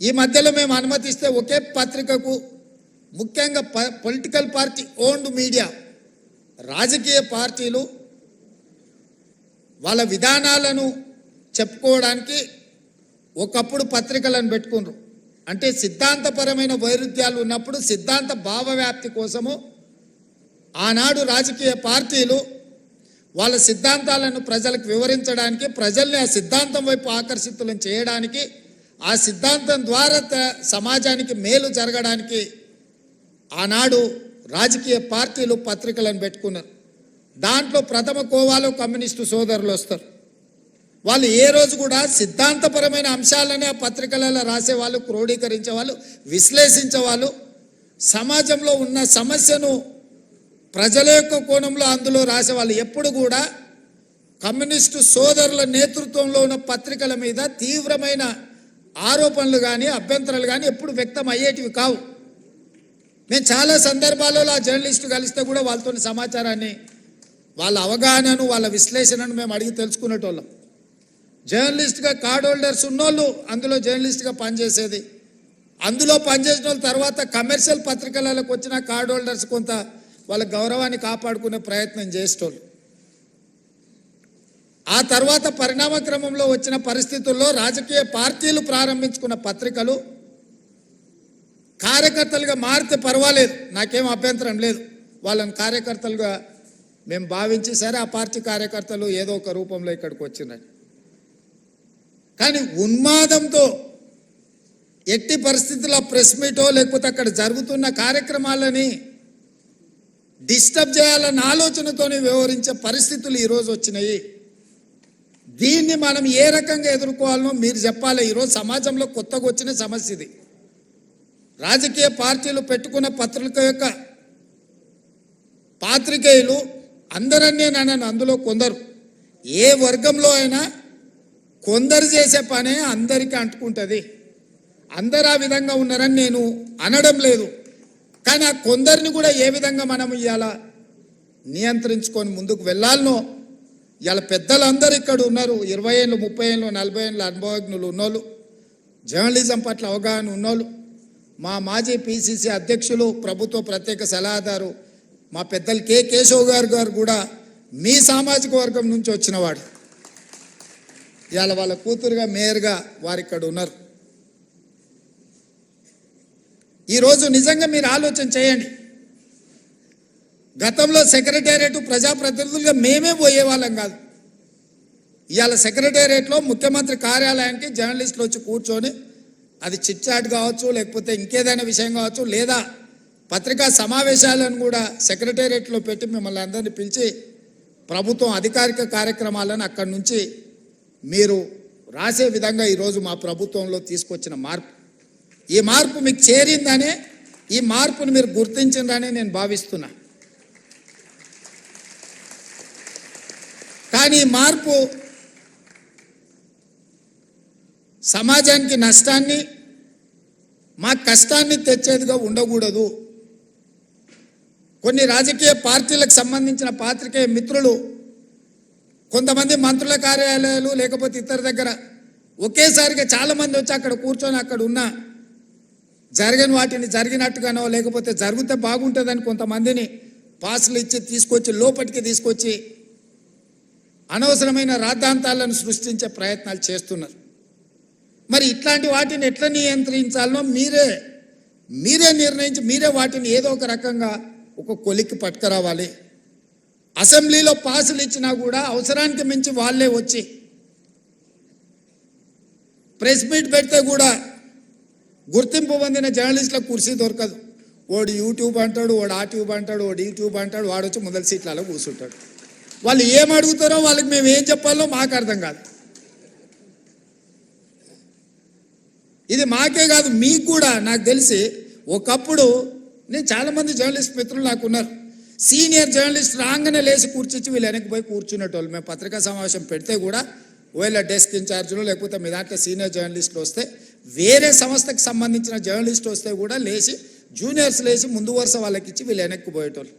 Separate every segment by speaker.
Speaker 1: ఈ మధ్యలో మేము అనుమతిస్తే ఒకే పత్రికకు ముఖ్యంగా పొలిటికల్ పార్టీ ఓన్డ్ మీడియా రాజకీయ పార్టీలు వాళ్ళ విధానాలను చెప్పుకోవడానికి ఒకప్పుడు పత్రికలను పెట్టుకున్నారు. అంటే సిద్ధాంతపరమైన వైరుధ్యాలు ఉన్నప్పుడు సిద్ధాంత భావవ్యాప్తి కోసము ఆనాడు రాజకీయ పార్టీలు వాళ్ళ సిద్ధాంతాలను ప్రజలకు వివరించడానికి, ప్రజల్ని ఆ సిద్ధాంతం వైపు ఆకర్షితులను చేయడానికి, ఆ సిద్ధాంతం ద్వారా సమాజానికి మేలు జరగడానికి ఆనాడు రాజకీయ పార్టీలు పత్రికలను పెట్టుకున్నారు. దాంట్లో ప్రథమ కోవాలో కమ్యూనిస్టు సోదరులు వస్తారు. వాళ్ళు ఏ రోజు కూడా సిద్ధాంతపరమైన అంశాలనే ఆ పత్రికలలో రాసేవాళ్ళు, క్రోడీకరించేవాళ్ళు, విశ్లేషించేవాళ్ళు, సమాజంలో ఉన్న సమస్యను ప్రజల యొక్క కోణంలో అందులో రాసేవాళ్ళు. ఎప్పుడు కూడా కమ్యూనిస్టు సోదరుల నేతృత్వంలో ఉన్న పత్రికల మీద తీవ్రమైన ఆరోపణలు కానీ అభ్యంతరాలు కానీ ఎప్పుడు వ్యక్తం అయ్యేటివి కావు. నేను చాలా సందర్భాలలో ఆ జర్నలిస్టు కలిస్తే కూడా వాళ్ళతో సమాచారాన్ని, వాళ్ళ అవగాహనను, వాళ్ళ విశ్లేషణను మేము అడిగి తెలుసుకునేటోళ్ళం. జర్నలిస్ట్గా కార్డ్ హోల్డర్స్ ఉన్నోళ్ళు అందులో జర్నలిస్ట్గా పనిచేసేది, అందులో పనిచేసిన వాళ్ళు తర్వాత కమర్షియల్ పత్రికలకు వచ్చిన కార్డ్ హోల్డర్స్ కొంత వాళ్ళ గౌరవాన్ని కాపాడుకునే ప్రయత్నం చేసేటోళ్ళు. ఆ తర్వాత పరిణామ క్రమంలో వచ్చిన పరిస్థితుల్లో రాజకీయ పార్టీలు ప్రారంభించుకున్న పత్రికలు కార్యకర్తలుగా మారితే పర్వాలేదు, నాకేం అభ్యంతరం లేదు. వాళ్ళని కార్యకర్తలుగా మేము భావించి సరే ఆ పార్టీ కార్యకర్తలు ఏదో ఒక రూపంలో ఇక్కడికి వచ్చినారు. కానీ ఉన్మాదంతో ఎట్టి పరిస్థితుల్లో ప్రెస్ మీటో లేకపోతే అక్కడ జరుగుతున్న కార్యక్రమాలని డిస్టర్బ్ చేయాలన్న ఆలోచనతోనే వ్యవహరించే పరిస్థితులు ఈరోజు వచ్చినాయి. దీన్ని మనం ఏ రకంగా ఎదుర్కోవాలనో మీరు చెప్పాలి. ఈరోజు సమాజంలో కొత్తగా వచ్చిన సమస్య ఇది. రాజకీయ పార్టీలు పెట్టుకున్న పత్రిక యొక్క పాత్రికేయులు అందరన్నీ నన్ను అందులో కొందరు, ఏ వర్గంలో అయినా కొందరు చేసే పనే అందరికీ అంటుకుంటుంది. అందరు ఆ విధంగా ఉన్నారని నేను అనడం లేదు. కానీ ఆ కొందరిని కూడా ఏ విధంగా మనం ఇవాళ నియంత్రించుకొని ముందుకు వెళ్ళాలనో, ఇవాళ పెద్దలందరూ ఇక్కడ ఉన్నారు. 20 ఏళ్ళు, 30 ఏళ్ళు, 40 ఏళ్ళు అనుభవజ్ఞులు ఉన్నోళ్ళు, జర్నలిజం పట్ల అవగాహన ఉన్నోళ్ళు, మా మాజీ పిసిసి అధ్యక్షులు, ప్రభుత్వ ప్రత్యేక సలహాదారు మా పెద్దలు కె కేశవ్ గారు కూడా మీ సామాజిక వర్గం నుంచి వచ్చినవాడు. ఇవాళ వాళ్ళ కూతురుగా మేయర్గా వారు ఇక్కడ ఉన్నారు. ఈరోజు నిజంగా మీరు ఆలోచన చేయండి. గతంలో సెక్రటేరియట్ ప్రజాప్రతినిధులుగా మేమే పోయేవాళ్ళం కాదు. ఇవాళ సెక్రటేరియట్లో ముఖ్యమంత్రి కార్యాలయానికి జర్నలిస్టులు వచ్చి కూర్చొని, అది చిట్ చాట్ కావచ్చు, లేకపోతే ఇంకేదైనా విషయం కావచ్చు, లేదా పత్రికా సమావేశాలను కూడా సెక్రటేరియట్లో పెట్టి మిమ్మల్ని అందరినీ పిలిచి ప్రభుత్వం అధికారిక కార్యక్రమాలను అక్కడి నుంచి మీరు రాసే విధంగా ఈరోజు మా ప్రభుత్వంలో తీసుకొచ్చిన మార్పు, ఈ మార్పు మీకు చేరిందనే, ఈ మార్పును మీరు గుర్తించిందనే నేను భావిస్తున్నా. కానీ ఈ మార్పు సమాజానికి నష్టాన్ని, మా కష్టాన్ని తెచ్చేదిగా ఉండకూడదు. కొన్ని రాజకీయ పార్టీలకు సంబంధించిన పాత్రికేయ మిత్రులు, కొంతమంది మంత్రుల కార్యాలయాలు లేకపోతే ఇతర దగ్గర ఒకేసారిగా చాలామంది వచ్చి అక్కడ కూర్చొని అక్కడ ఉన్న జరగని వాటిని జరిగినట్టుగానో లేకపోతే జరిగితే బాగుంటుందని కొంతమందిని పాసులు ఇచ్చి తీసుకొచ్చి లోపలికి తీసుకొచ్చి అనవసరమైన రాద్ధాంతాలను సృష్టించే ప్రయత్నాలు చేస్తున్నారు. మరి ఇట్లాంటి వాటిని ఎట్లా నియంత్రించాలనో మీరే నిర్ణయించి మీరే వాటిని ఏదో ఒక రకంగా ఒక కొలిక్కి పట్టుకురావాలి. అసెంబ్లీలో పాసులు ఇచ్చినా కూడా అవసరానికి మించి వాళ్ళే వచ్చి ప్రెస్ మీట్ పెడితే కూడా గుర్తింపు పొందిన జర్నలిస్టులకు కుర్చీ దొరకదు. వాడు యూట్యూబ్ అంటాడు, వాడు ఆ ట్యూబ్ అంటాడు, వాడు యూట్యూబ్ అంటాడు, వాడు వచ్చి మొదటి సీట్లలో కూర్చుంటాడు. వాళ్ళు ఏం అడుగుతారో వాళ్ళకి మేము ఏం చెప్పాలో మాకు అర్థం కాదు. ఇది మాకే కాదు, మీకు కూడా. నాకు తెలిసి ఒకప్పుడు నేను చాలామంది జర్నలిస్ట్ మిత్రులు నాకు ఉన్నారు. సీనియర్ జర్నలిస్ట్ రాగానే లేచి కూర్చొచ్చి వీళ్ళు వెనక్కి పోయి కూర్చునేటోళ్ళు. మేము పత్రికా సమావేశం పెడితే కూడా ఒకవేళ డెస్క్ ఇన్ఛార్జీలు లేకపోతే మీ దాంట్లో సీనియర్ జర్నలిస్టులు వస్తే, వేరే సంస్థకు సంబంధించిన జర్నలిస్ట్ వస్తే కూడా లేచి జూనియర్స్ లేచి ముందు వరుస వాళ్ళకి ఇచ్చి వీళ్ళు వెనక్కి పోయేటోళ్ళు.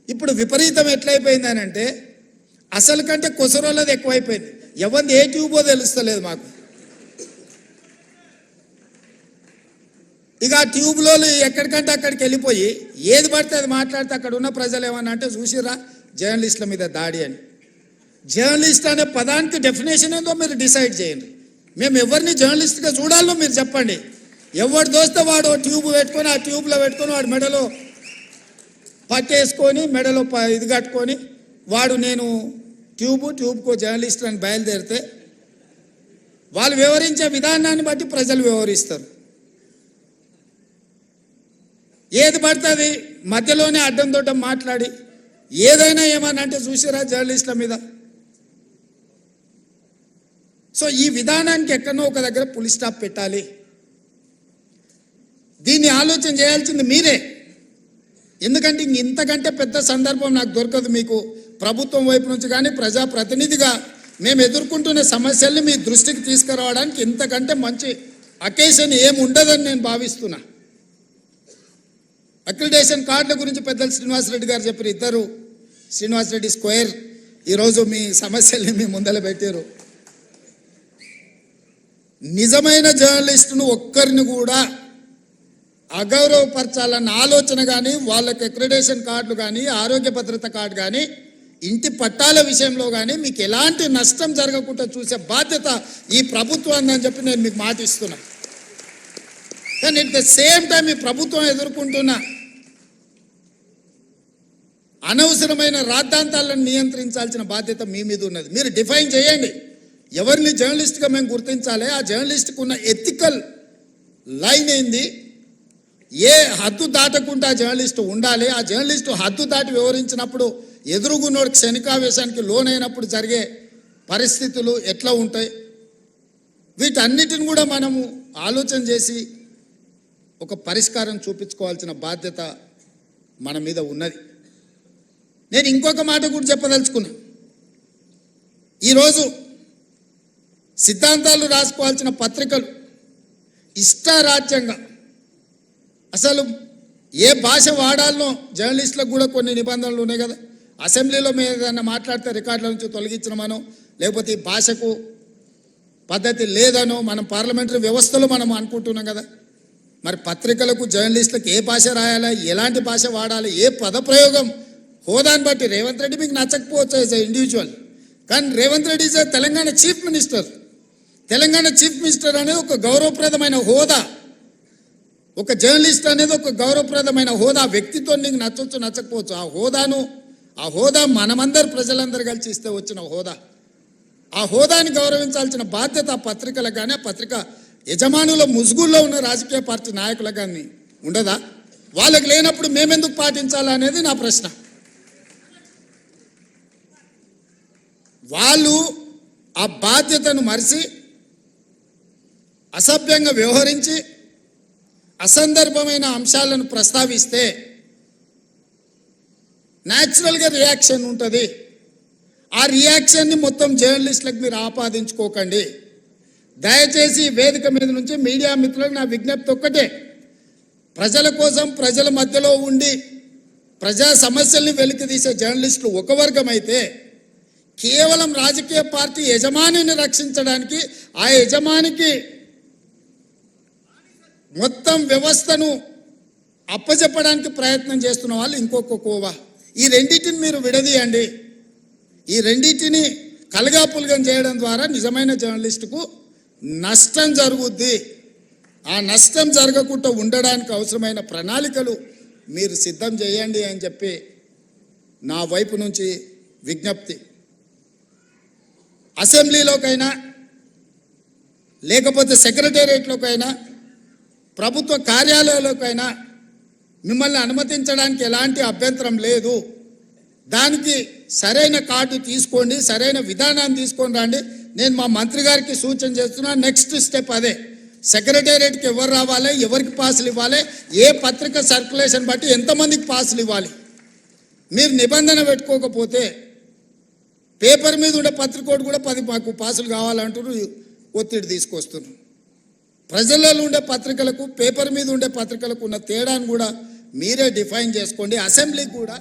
Speaker 1: ఇప్పుడు విపరీతం ఎట్లయిపోయిందనంటే అసలు కంటే కొసరోళ్ళది ఎక్కువైపోయింది. ఎవరిది ఏ ట్యూబో తెలుస్తలేదు మాకు. ఇక ఆ ట్యూబ్లో ఎక్కడికంటే అక్కడికి వెళ్ళిపోయి ఏది పడితే అది మాట్లాడితే అక్కడ ఉన్న ప్రజలు ఏమన్నా అంటే చూసిరా జర్నలిస్టుల మీద దాడి అని. జర్నలిస్ట్ అనే పదానికి డెఫినేషన్ ఏందో మీరు డిసైడ్ చేయండి. మేము ఎవరిని జర్నలిస్ట్గా చూడాలో మీరు చెప్పండి. ఎవరు దోస్తే వాడు ట్యూబ్ పెట్టుకొని ఆ ట్యూబ్లో పెట్టుకొని వాడు మెడలో పట్టేసుకొని మెడలో ఇది కట్టుకొని వాడు నేను ట్యూబ్కో జర్నలిస్ట్ అని బయలుదేరితే వాళ్ళు వివరించే విధానాన్ని బట్టి ప్రజలు వివరిస్తారు. ఏది పడుతుంది మధ్యలోనే అడ్డం దొడ్డం మాట్లాడి ఏదైనా ఏమన్నా అంటే చూసిరా జర్నలిస్టుల మీద. సో ఈ విధానానికి ఎక్కడో ఒక దగ్గర పులి స్టాప్ పెట్టాలి. దీన్ని ఆలోచన చేయాల్సింది మీరే. ఎందుకంటే ఇంతకంటే పెద్ద సందర్భం నాకు దొరకదు మీకు ప్రభుత్వం వైపు నుంచి కానీ ప్రజాప్రతినిధిగా మేము ఎదుర్కొంటున్న సమస్యల్ని మీ దృష్టికి తీసుకురావడానికి ఇంతకంటే మంచి అకేషన్ ఏమి ఉండదని నేను భావిస్తున్నా. అక్రిడేషన్ కార్డుల గురించి పెద్దలు శ్రీనివాసరెడ్డి గారు చెప్పారు. ఇద్దరు శ్రీనివాసరెడ్డి స్క్వేర్ ఈరోజు మీ సమస్యల్ని మీ ముందర పెట్టారు. నిజమైన జర్నలిస్టును ఒక్కరిని కూడా అగౌరవపరచాలన్న ఆలోచన కానీ వాళ్ళకి అక్రిడేషన్ కార్డులు కానీ ఆరోగ్య భద్రత కార్డు కానీ ఇంటి పట్టాల విషయంలో కానీ మీకు ఎలాంటి నష్టం జరగకుండా చూసే బాధ్యత ఈ ప్రభుత్వం అని చెప్పి నేను మీకు మాట ఇస్తున్నా. కానీ అట్ ద సేమ్ టైం ఈ ప్రభుత్వం ఎదుర్కొంటున్న అనవసరమైన రాద్ధాంతాలను నియంత్రించాల్సిన బాధ్యత మీ మీద ఉన్నది. మీరు డిఫైన్ చేయండి ఎవరిని జర్నలిస్ట్గా మేము గుర్తించాలి, ఆ జర్నలిస్ట్కి ఉన్న ఎథికల్ లైన్ ఏంది, ఏ హద్దు దాటకుండా జర్నలిస్టు ఉండాలి, ఆ జర్నలిస్టు హద్దు దాటి వివరించినప్పుడు ఎదురుగున్నోడు క్షణికావేశానికి లోనైనప్పుడు జరిగే పరిస్థితులు ఎట్లా ఉంటాయి, వీటన్నిటిని కూడా మనము ఆలోచన చేసి ఒక పరిష్కారం చూపించుకోవాల్సిన బాధ్యత మన మీద ఉన్నది. నేను ఇంకొక మాట కూడా చెప్పదలుచుకున్నా. ఈరోజు సిద్ధాంతాలు రాసుకోవాల్సిన పత్రికలు ఇష్టారాజ్యంగా అసలు ఏ భాష వాడాలనో జర్నలిస్టులకు కూడా కొన్ని నిబంధనలు ఉన్నాయి కదా. అసెంబ్లీలో మేము ఏదైనా మాట్లాడితే రికార్డుల నుంచి తొలగించడమనో లేకపోతే ఈ భాషకు పద్ధతి లేదనో మనం పార్లమెంటరీ వ్యవస్థలో మనం అనుకుంటున్నాం కదా. మరి పత్రికలకు జర్నలిస్టులకు ఏ భాష రాయాలి, ఎలాంటి భాష వాడాలి, ఏ పదప్రయోగం హోదాని బట్టి రేవంత్ రెడ్డి మీకు నచ్చకపోవచ్చు యాజ్ ఎ ఇండివిజువల్, కానీ Revanth Reddy is Telangana chief minister. Telangana chief minister అనేది ఒక గౌరవప్రదమైన హోదా, ఒక జర్నలిస్ట్ అనేది ఒక గౌరవప్రదమైన హోదా. వ్యక్తితో నీకు నచ్చవచ్చు నచ్చకపోవచ్చు, ఆ హోదా మనమందరు ప్రజలందరూ కలిసి ఇస్తే వచ్చిన హోదా. ఆ హోదాని గౌరవించాల్సిన బాధ్యత ఆ పత్రికలకు కానీ ఆ పత్రిక యజమానుల ముసుగుల్లో ఉన్న రాజకీయ పార్టీ నాయకులకు కానీ ఉండదా? వాళ్ళకి లేనప్పుడు మేమెందుకు పాటించాలనేది నా ప్రశ్న. వాళ్ళు ఆ బాధ్యతను మరిచి అసభ్యంగా వ్యవహరించి అసందర్భమైన అంశాలను ప్రస్తావిస్తే న్యాచురల్గా రియాక్షన్ ఉంటుంది. ఆ రియాక్షన్ని మొత్తం జర్నలిస్టులకు మీరు ఆపాదించుకోకండి. దయచేసి వేదిక మీద నుంచి మీడియా మిత్రులకు నా విజ్ఞప్తి ఒక్కటే, ప్రజల కోసం ప్రజల మధ్యలో ఉండి ప్రజా సమస్యల్ని వెలికితీసే జర్నలిస్టులు ఒక వర్గం అయితే, కేవలం రాజకీయ పార్టీ యజమానిని రక్షించడానికి ఆ యజమానికి మొత్తం వ్యవస్థను అప్పచెప్పడానికి ప్రయత్నం చేస్తున్న వాళ్ళు ఇంకొక కోవా. ఈ రెండింటిని మీరు విడదీయండి. ఈ రెండింటిని కలగాపులగం చేయడం ద్వారా నిజమైన జర్నలిస్టుకు నష్టం జరుగుద్ది. ఆ నష్టం జరగకుండా ఉండడానికి అవసరమైన ప్రణాళికలు మీరు సిద్ధం చేయండి అని చెప్పి నా వైపు నుంచి విజ్ఞప్తి. అసెంబ్లీలోకైనా లేకపోతే సెక్రటేరియట్లోకైనా ప్రభుత్వ కార్యాలయాలకైనా మిమ్మల్ని అనుమతించడానికి ఎలాంటి అభ్యంతరం లేదు. దానికి సరైన కార్డు తీసుకోండి, సరైన విధానాన్ని తీసుకొని రండి. నేను మా మంత్రి గారికి సూచన చేస్తున్నా. నెక్స్ట్ స్టెప్ అదే. సెక్రటేరియట్కి ఎవరు రావాలి, ఎవరికి పాసులు ఇవ్వాలి, ఏ పత్రిక సర్క్యులేషన్ బట్టి ఎంతమందికి పాసులు ఇవ్వాలి. మీరు నిబంధన పెట్టుకోకపోతే పేపర్ మీద ఉండే పత్రికోడు కూడా 10 మాకు పాసులు కావాలంటున్నారు, ఒత్తిడి తీసుకొస్తున్నారు. ప్రజలలో ఉండే పత్రికలకు పేపర్ మీద ఉండే పత్రికలకు ఉన్న తేడాను కూడా మీరే డిఫైన్ చేసుకోండి. అసెంబ్లీకి కూడా